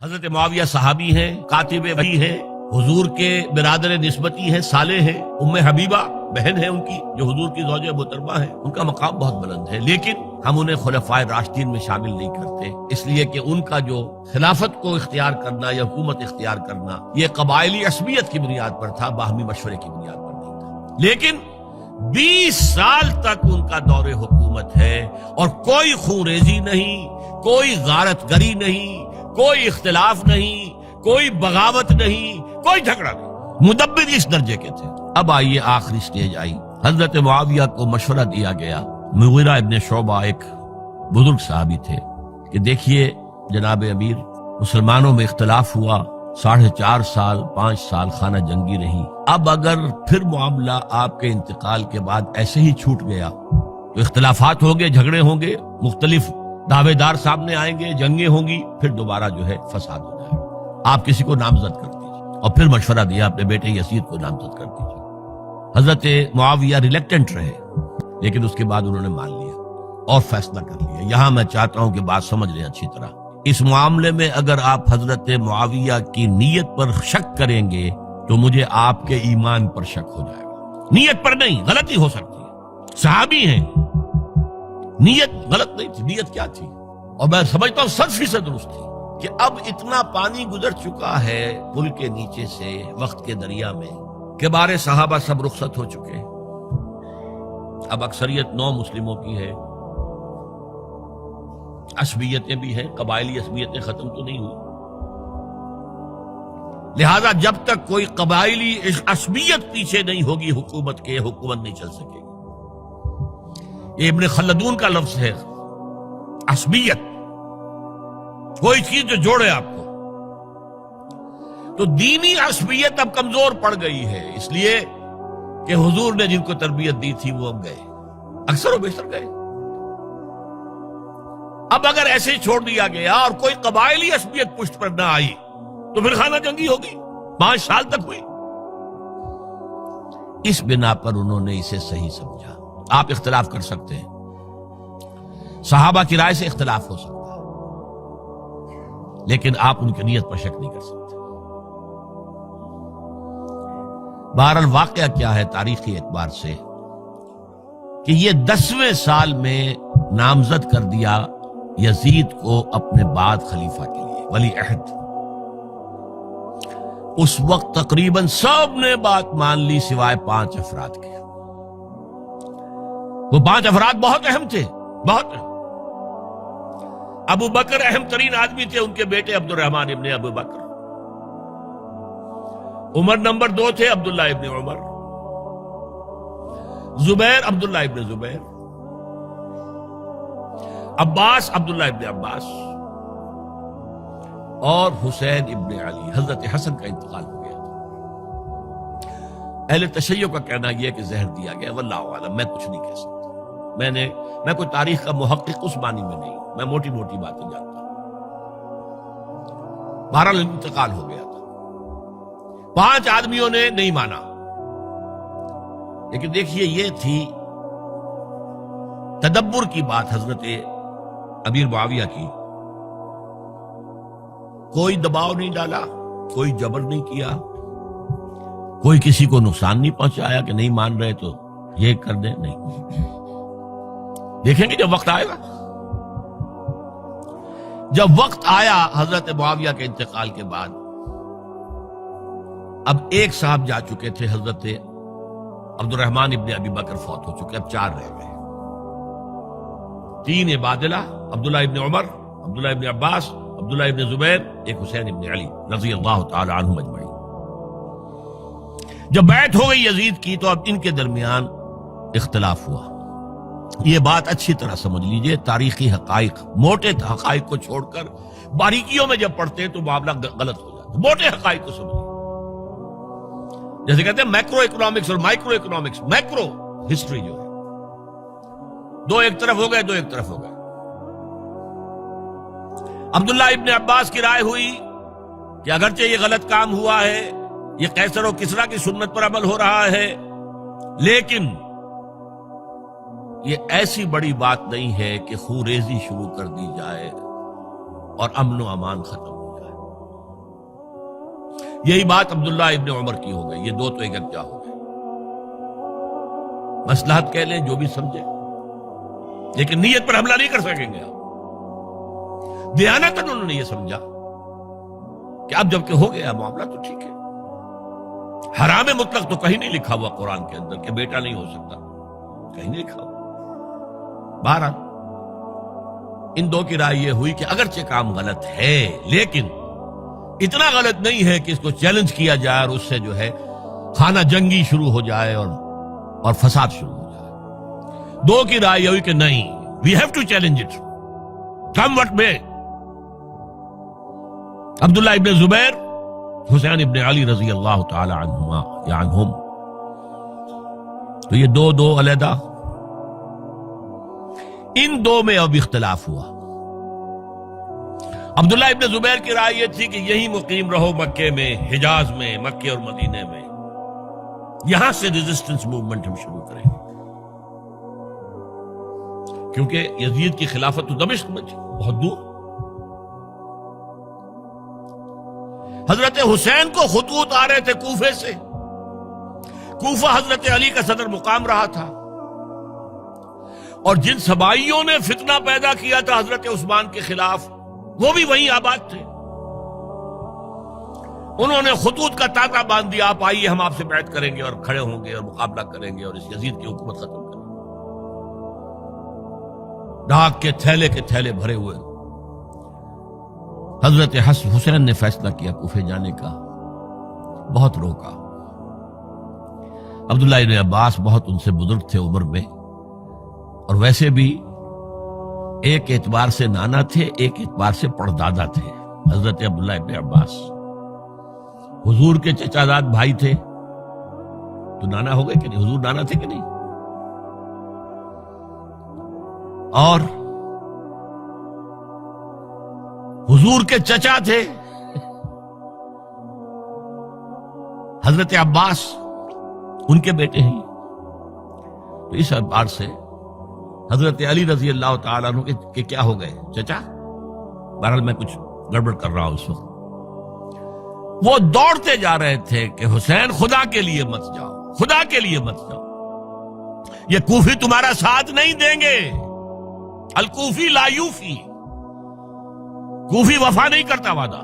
حضرت معاویہ صحابی ہیں، کاتب وحی ہیں، حضور کے برادر نسبتی ہیں، صالح ہیں، ام حبیبہ بہن ہے ان کی جو حضور کی زوجہ محترمہ ہے، ان کا مقام بہت بلند ہے، لیکن ہم انہیں خلفائے راشدین میں شامل نہیں کرتے، اس لیے کہ ان کا جو خلافت کو اختیار کرنا یا حکومت اختیار کرنا یہ قبائلی عصبیت کی بنیاد پر تھا، باہمی مشورے کی بنیاد پر نہیں تھا۔ لیکن 20 سال تک ان کا دور حکومت ہے اور کوئی خون ریزی نہیں، کوئی غارت گری نہیں، کوئی اختلاف نہیں، کوئی بغاوت نہیں، کوئی جھگڑا نہیں، مدبر اس درجے کے تھے۔ اب آئیے آخری سٹیج آئی، حضرت معاویہ کو مشورہ دیا گیا، مغیرہ ابن شعبہ ایک بزرگ صحابی تھے، کہ دیکھیے جناب امیر، مسلمانوں میں اختلاف ہوا، 4.5 سال 5 سال خانہ جنگی رہی، اب اگر پھر معاملہ آپ کے انتقال کے بعد ایسے ہی چھوٹ گیا تو اختلافات ہوں گے، جھگڑے ہوں گے، مختلف دعوے دار سامنے آئیں گے، جنگیں ہوں گی، پھر دوبارہ جو ہے فساد ہو جائے گا، آپ کسی کو نامزد کر دیجیے۔ اور پھر مشورہ دیا اپنے بیٹے یزید کو نامزد کر دیجیے۔ حضرت معاویہ ریلیکٹنٹ رہے، لیکن اس کے بعد انہوں نے مان لیا اور فیصلہ کر لیا۔ یہاں میں چاہتا ہوں کہ بات سمجھ لیں اچھی طرح، اس معاملے میں اگر آپ حضرت معاویہ کی نیت پر شک کریں گے تو مجھے آپ کے ایمان پر شک ہو جائے گا۔ نیت پر نہیں، غلطی ہو سکتی ہے، صحابی ہیں، نیت غلط نہیں تھی، نیت کیا تھی؟ اور میں سمجھتا ہوں 100% درست تھی کہ اب اتنا پانی گزر چکا ہے پل کے نیچے سے وقت کے دریا میں کہ بارے صحابہ سب رخصت ہو چکے، اب اکثریت 9 مسلموں کی ہے، عصبیتیں بھی ہیں، قبائلی عصبیتیں ختم تو نہیں ہوئی، لہذا جب تک کوئی قبائلی عصبیت پیچھے نہیں ہوگی حکومت کے، حکومت نہیں چل سکے گی۔ یہ ابن خلدون کا لفظ ہے، عصبیت، کوئی چیز جو جوڑے آپ کو۔ تو دینی عصبیت اب کمزور پڑ گئی ہے، اس لیے کہ حضور نے جن کو تربیت دی تھی وہ اب گئے، اکثر و بیشتر گئے۔ اب اگر ایسے چھوڑ دیا گیا اور کوئی قبائلی عصبیت پشت پر نہ آئی تو پھر خانہ جنگی ہوگی، 5 سال تک ہوئی۔ اس بنا پر انہوں نے اسے صحیح سمجھا۔ آپ اختلاف کر سکتے ہیں، صحابہ کی رائے سے اختلاف ہو سکتا ہے، لیکن آپ ان کی نیت پر شک نہیں کر سکتے۔ بہرحال واقعہ کیا ہے تاریخی اعتبار سے کہ یہ 10ویں سال میں نامزد کر دیا یزید کو اپنے بعد خلیفہ کے لیے، ولی عہد۔ اس وقت تقریباً سب نے بات مان لی سوائے 5 افراد کے۔ وہ 5 افراد بہت اہم تھے، بہت اہم۔ ابو بکر اہم ترین آدمی تھے، ان کے بیٹے عبد الرحمن ابن ابو بکر۔ عمر نمبر 2 تھے، عبداللہ ابن عمر۔ زبیر عبداللہ ابن زبیر۔ عباس عبداللہ ابن عباس، اور حسین ابن علی۔ حضرت حسن کا انتقال ہو گیا تھا۔ اہل تشیع کا کہنا یہ کہ زہر دیا گیا، واللہ اعلم، میں کچھ نہیں کہہ سکتا، میں کوئی تاریخ کا محقق اس معنی میں نہیں، میں موٹی موٹی باتیں جانتا ہوں۔ بہرحال انتقال ہو گیا تھا، 5 آدمیوں نے نہیں مانا، لیکن دیکھیے یہ تھی تدبر کی بات حضرت امیر معاویہ کی۔ کوئی دباؤ نہیں ڈالا، کوئی جبر نہیں کیا، کوئی کسی کو نقصان نہیں پہنچایا کہ نہیں مان رہے تو یہ کر دیں، نہیں۔ دیکھیں گے جب وقت آئے گا۔ جب وقت آیا حضرت معاویہ کے انتقال کے بعد، اب ایک صاحب جا چکے تھے، حضرت عبد الرحمن ابن ابی بکر فوت ہو چکے، اب 4 رہ گئے، 3 عبادلہ، عبداللہ ابن عمر، عبداللہ ابن عباس، عبداللہ ابن زبیر، ایک حسین ابن علی رضی اللہ تعالی عنہم اجمعین۔ جب بیعت ہو گئی یزید کی تو اب ان کے درمیان اختلاف ہوا۔ یہ بات اچھی طرح سمجھ لیجئے، تاریخی حقائق، موٹے حقائق کو چھوڑ کر باریکیوں میں جب پڑھتے ہیں تو معاملہ غلط ہو جاتا ہے۔ موٹے حقائق کو سمجھیے، جیسے کہتے ہیں میکرو اکنامکس اور مائکرو اکنامکس۔ میکرو ہسٹری جو ہے، 2 ایک طرف ہو گئے، 2 ایک طرف ہو گئے۔ عبداللہ ابن عباس کی رائے ہوئی کہ اگرچہ یہ غلط کام ہوا ہے، یہ قیصر و کسریٰ کی سنت پر عمل ہو رہا ہے، لیکن یہ ایسی بڑی بات نہیں ہے کہ خون ریزی شروع کر دی جائے اور امن و امان ختم ہو جائے۔ یہی بات عبداللہ ابن عمر کی ہو گئی. یہ دو تو یکجا ہو گئے. مصلحت کہہ لیں جو بھی سمجھے، لیکن نیت پر حملہ نہیں کر سکیں گے آپ. دیانتاً انہوں نے یہ سمجھا کہ اب جب کہ ہو گیا معاملہ تو ٹھیک ہے. حرام مطلق تو کہیں نہیں لکھا ہوا قرآن کے اندر کہ بیٹا نہیں ہو سکتا، کہیں نہیں لکھا ہوا. بہرحال ان دو کی رائے یہ ہوئی کہ اگرچہ کام غلط ہے لیکن اتنا غلط نہیں ہے کہ اس کو چیلنج کیا جائے اور اس سے جو ہے خانہ جنگی شروع ہو جائے اور فساد شروع ہو جائے. دو کی رائے یہ ہوئی کہ نہیں، we have to challenge it come what میں. عبداللہ ابن زبیر، حسین ابن علی رضی اللہ تعالی عنہما یا عنہم، تو یہ دو علیحدہ. ان دو میں اب اختلاف ہوا. عبداللہ ابن زبیر کی رائے یہ تھی کہ یہی مقیم رہو مکے میں، حجاز میں، مکے اور مدینے میں، یہاں سے ریزسٹنس موومنٹ ہم شروع کریں گے، کیونکہ یزید کی خلافت تو دمشق میں تھی، بہت دور. حضرت حسین کو خطوط آ رہے تھے کوفے سے. کوفہ حضرت علی کا صدر مقام رہا تھا، اور جن سبائیوں نے فتنہ پیدا کیا تھا حضرت عثمان کے خلاف وہ بھی وہیں آباد تھے. انہوں نے خطوط کا تاتا باندھ دیا، آپ آئیے ہم آپ سے بیعت کریں گے اور کھڑے ہوں گے اور مقابلہ کریں گے اور اس یزید کی حکومت ختم کریں گے. ڈاک کے تھیلے بھرے ہوئے. حضرت حسین نے فیصلہ کیا کوفے جانے کا، بہت روکا. عبداللہ ابن عباس بہت ان سے بزرگ تھے عمر میں، اور ویسے بھی ایک اعتبار سے نانا تھے، ایک اعتبار سے پڑدادا تھے. حضرت عبداللہ ابن عباس حضور کے چچا زاد بھائی تھے تو نانا ہو گئے کہ نہیں؟ حضور نانا تھے کہ نہیں؟ اور حضور کے چچا تھے حضرت عباس، ان کے بیٹے ہیں. تو اس اعتبار سے حضرت علی رضی اللہ تعالیٰ عنہ کے کیا ہو گئے؟ چچا. بہرحال میں کچھ گڑبڑ کر رہا ہوں اس وقت. وہ دوڑتے جا رہے تھے کہ حسین خدا کے لیے مت جاؤ، خدا کے لیے مت جاؤ، یہ کوفی تمہارا ساتھ نہیں دیں گے. الکوفی لا یوفی، کوفی وفا نہیں کرتا وعدہ.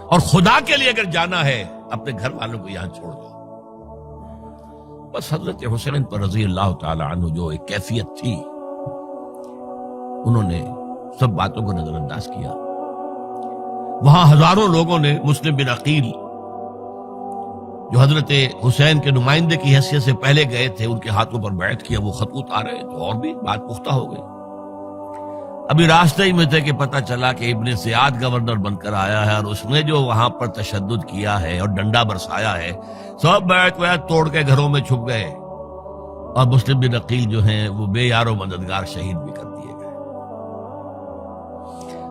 اور خدا کے لیے اگر جانا ہے اپنے گھر والوں کو یہاں چھوڑ دو. بس حضرت حسین پر رضی اللہ تعالی عنہ جو ایک کیفیت تھی، انہوں نے سب باتوں کو نظر انداز کیا. وہاں ہزاروں لوگوں نے مسلم بن عقیل جو حضرت حسین کے نمائندے کی حیثیت سے پہلے گئے تھے، ان کے ہاتھوں پر بیعت کیا. وہ خطوط آ رہے تو اور بھی بات پختہ ہو گئی. ابھی راستے ہی میں تھے کہ پتہ چلا کہ ابن زیاد گورنر بن کر آیا ہے، اور اس نے جو وہاں پر تشدد کیا ہے اور ڈنڈا برسایا ہے، سب بیعت توڑ کے گھروں میں چھپ گئے. اور مسلم بن عقیل جو ہیں وہ بے یار و مددگار شہید بھی کر دیے گئے.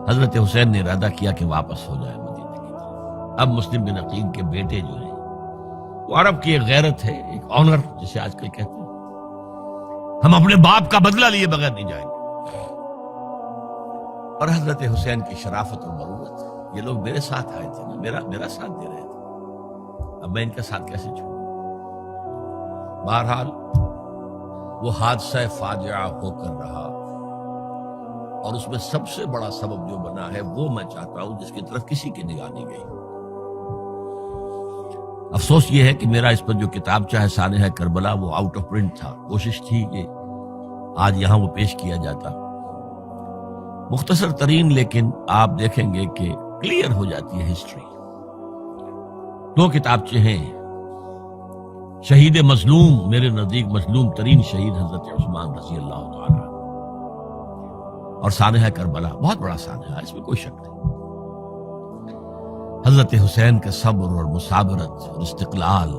حضرت حسین نے ارادہ کیا کہ واپس ہو جائے مدینے کی طرف. اب مسلم بن عقیل کے بیٹے جو ہیں، وہ عرب کی ایک غیرت ہے، ایک آنر جسے آج کل کہتے ہیں، ہم اپنے باپ کا بدلہ لیے بغیر نہیں جائیں گے. اور حضرت حسین کی شرافت اور مروت، یہ لوگ میرے ساتھ آئے تھے نا، میرا ساتھ دے رہے تھے، اب میں ان کا ساتھ کیسے چھوڑوں. بہرحال وہ حادثہ فاجعہ ہو کر رہا، اور اس میں سب سے بڑا سبب جو بنا ہے وہ میں چاہتا ہوں جس کی طرف کسی کی نگاہ نہیں گئی. افسوس یہ ہے کہ میرا اس پر جو کتابچہ ہے سانحہ کربلا وہ آؤٹ آف پرنٹ تھا. کوشش تھی کہ آج یہاں وہ پیش کیا جاتا، مختصر ترین، لیکن آپ دیکھیں گے کہ کلیئر ہو جاتی ہے ہسٹری. دو کتابچے ہیں. شہید مظلوم، میرے نزدیک مظلوم ترین شہید حضرت عثمان رضی اللہ تعالی، اور سانحہ کربلا، بہت بڑا سانحہ، اس میں کوئی شک نہیں. حضرت حسین کے صبر اور مثابرت اور استقلال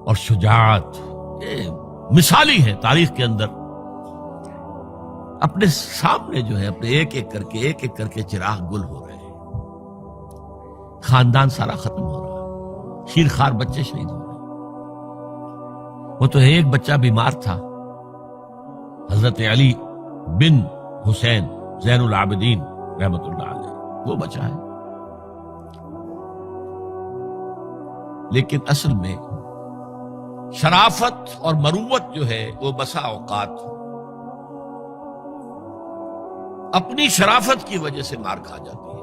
اور شجاعت یہ مثالی ہے تاریخ کے اندر. اپنے سامنے جو ہے اپنے ایک ایک کر کے چراغ گل ہو رہے ہیں، خاندان سارا ختم ہو رہا ہے، شیرخوار بچے شہید ہو رہے ہیں. وہ تو ایک بچہ بیمار تھا، حضرت علی بن حسین زین العابدین رحمت اللہ علیہ، وہ بچا ہے. لیکن اصل میں شرافت اور مروت جو ہے وہ بسا اوقات اپنی شرافت کی وجہ سے مار کھا جاتی ہے۔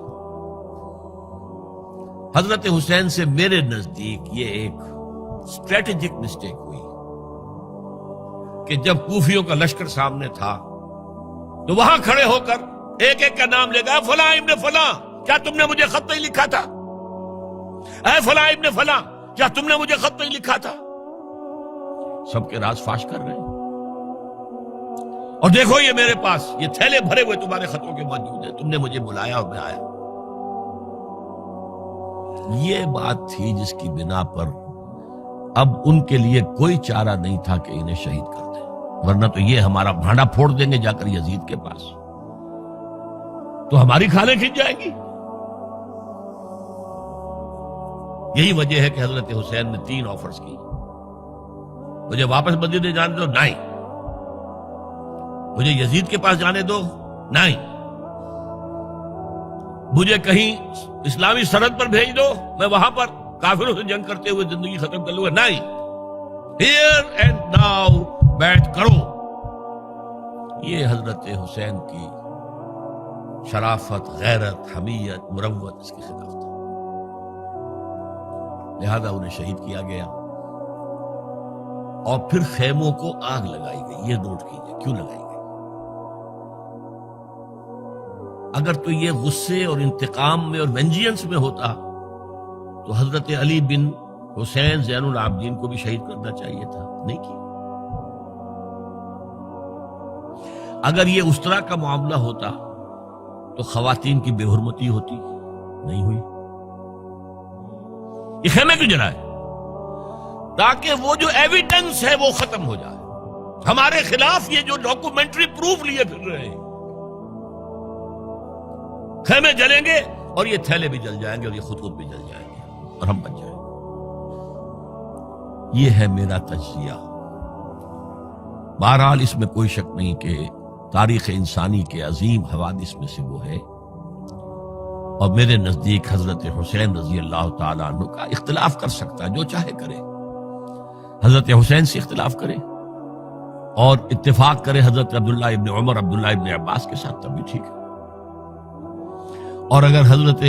حضرت حسین سے میرے نزدیک یہ ایک اسٹریٹجک مسٹیک ہوئی کہ جب کوفیوں کا لشکر سامنے تھا تو وہاں کھڑے ہو کر ایک ایک کا نام لے گا، فلاں ابن فلاں کیا تم نے مجھے خط نہیں لکھا تھا؟ اے فلاں ابن فلاں کیا تم نے مجھے خط نہیں لکھا تھا؟ سب کے راز فاش کر رہے ہیں، اور دیکھو یہ میرے پاس یہ تھیلے بھرے ہوئے تمہارے خطوں کے موجود ہیں، تم نے مجھے بلایا اور میں آیا۔ یہ بات تھی جس کی بنا پر اب ان کے لیے کوئی چارہ نہیں تھا کہ انہیں شہید کر دیں، ورنہ تو یہ ہمارا بھانڈا پھوڑ دیں گے جا کر یزید کے پاس، تو ہماری کھالیں کھنچ جائیں گی۔ یہی وجہ ہے کہ حضرت حسین نے 3 آفرز کی، مجھے واپس مدینے جانے دو، نہیں، مجھے یزید کے پاس جانے دو، نہیں، مجھے کہیں اسلامی سرحد پر بھیج دو، میں وہاں پر کافروں سے جنگ کرتے ہوئے زندگی ختم کر لوں گا، نہیں، ہیئر اینڈ ناؤ بیٹھ کرو۔ یہ حضرت حسین کی شرافت، غیرت، حمیت، مروت اس کے خلاف تھا، لہذا انہیں شہید کیا گیا، اور پھر خیموں کو آگ لگائی گئی۔ یہ نوٹ کیجئے کیوں لگائی گئی؟ اگر تو یہ غصے اور انتقام میں اور وینجینس میں ہوتا تو حضرت علی بن حسین زین العابدین کو بھی شہید کرنا چاہیے تھا، نہیں کیا۔ اگر یہ اس طرح کا معاملہ ہوتا تو خواتین کی بے حرمتی ہوتی، نہیں ہوئی۔ یہ خیمے کیوں جلائے؟ تاکہ وہ جو ایویڈنس ہے وہ ختم ہو جائے، ہمارے خلاف یہ جو ڈاکومنٹری پروف لیے پھر رہے ہیں، خیمے جلیں گے اور یہ تھیلے بھی جل جائیں گے اور یہ خود بھی جل جائیں گے اور ہم بچ جائیں گے۔ یہ ہے میرا تجزیہ۔ بہرحال اس میں کوئی شک نہیں کہ تاریخ انسانی کے عظیم حوادث میں سے وہ ہے، اور میرے نزدیک حضرت حسین رضی اللہ تعالیٰ عنہ کا اختلاف کر سکتا ہے، جو چاہے کرے، حضرت حسین سے اختلاف کرے اور اتفاق کرے حضرت عبداللہ ابن عمر، عبداللہ ابن عباس کے ساتھ، تب بھی ٹھیک ہے، اور اگر حضرت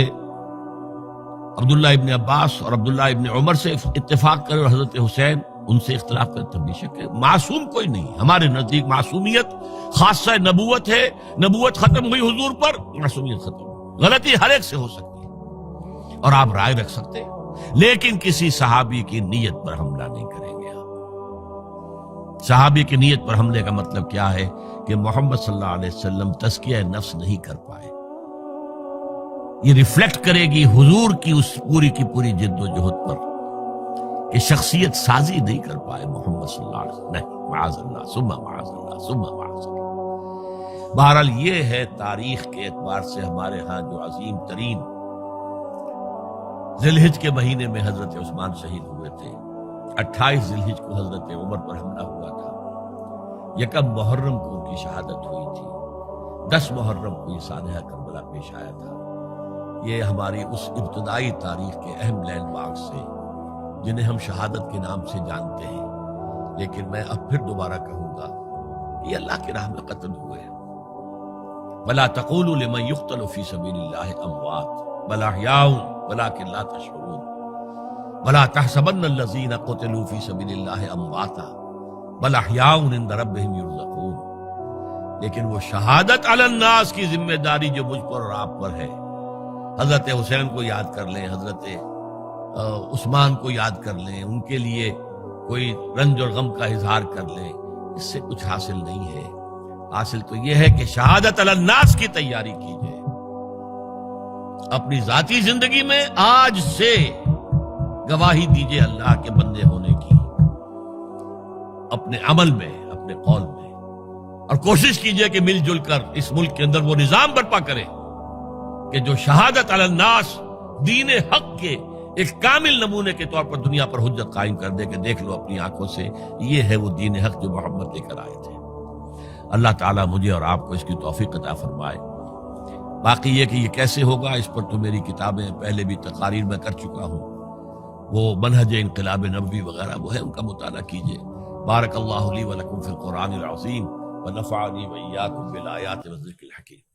عبداللہ ابن عباس اور عبداللہ ابن عمر سے اتفاق کرے اور حضرت حسین ان سے اختلاف کرے، تب بھی شک ہے۔ معصوم کوئی نہیں، ہمارے نزدیک معصومیت خاصہ نبوت ہے، نبوت ختم ہوئی حضور پر، معصومیت ختم ہوئی۔ غلطی ہر ایک سے ہو سکتی ہے اور آپ رائے رکھ سکتے ہیں، لیکن کسی صحابی کی نیت پر حملہ نہیں کریں گے۔ صحابی کی نیت پر حملے کا مطلب کیا ہے کہ محمد صلی اللہ علیہ وسلم تزکیہ نفس نہیں کر پائے، یہ ریفلیکٹ کرے گی حضور کی اس پوری کی پوری جد و جہد پر کہ شخصیت سازی نہیں کر پائے محمد صلی اللہ علیہ وسلم، نہیں، معاذ اللہ ثم معاذ اللہ ثم معاذ اللہ۔ بہرحال یہ ہے تاریخ کے اعتبار سے ہمارے ہاں جو عظیم ترین ذی الحج کے مہینے میں حضرت عثمان شہید ہوئے تھے، 28 ذی الحج کو حضرت عمر پر حملہ ہوا تھا، 1 محرم کو ان کی شہادت ہوئی تھی، 10 محرم کو یہ سانحہ کربلا پیش آیا تھا۔ یہ ہماری اس ابتدائی تاریخ کے اہم لینڈ مارکس سے جنہیں ہم شہادت کے نام سے جانتے ہیں، لیکن میں اب پھر دوبارہ کہوں گا کہ یہ اللہ کی راہ میں قتل ہوئے ہیں۔ وَلَا تَقُولُوا لِمَنْ يُقْتَلُ فِي سَبِيلِ اللَّهِ أَمْوَاتٌ بَلْ أَحْيَاءٌ وَلَكِنْ لَا تَشْعُرُونَ وَلَا تَحْسَبَنَّ الَّذِينَ قُتِلُوا فِي سَبِيلِ اللَّهِ أَمْوَاتًا بَلْ أَحْيَاءٌ عِندَ رَبِّهِمْ يُرْزَقُونَ۔ لیکن وہ شہادت علی الناس کی ذمہ داری جو مجھ پر اور آپ پر ہے، حضرت حسین کو یاد کر لیں، حضرت عثمان کو یاد کر لیں، ان کے لیے کوئی رنج اور غم کا اظہار کر لیں، اس سے کچھ حاصل نہیں ہے۔ حاصل تو یہ ہے کہ شہادت علی الناس کی تیاری کیجئے، اپنی ذاتی زندگی میں آج سے گواہی دیجئے اللہ کے بندے ہونے کی، اپنے عمل میں، اپنے قول میں، اور کوشش کیجئے کہ مل جل کر اس ملک کے اندر وہ نظام برپا کرے کہ جو شہادت علی الناس دین حق کے ایک کامل نمونے کے طور پر دنیا پر حجت قائم کر دے کہ دیکھ لو اپنی آنکھوں سے، یہ ہے وہ دین حق جو محمد لے کر آئے تھے۔ اللہ تعالیٰ مجھے اور آپ کو اس کی توفیق عطا فرمائے۔ باقی یہ کہ یہ کیسے ہوگا، اس پر تو میری کتابیں پہلے بھی تقاریر میں کر چکا ہوں، وہ منہج انقلاب نبوی وغیرہ وہ ہے، ان کا مطالعہ کیجیے۔ بارک اللہ لی و لکم فی القرآن العظیم ونفعنی وإیاکم بالآیات والذکر الحکیم۔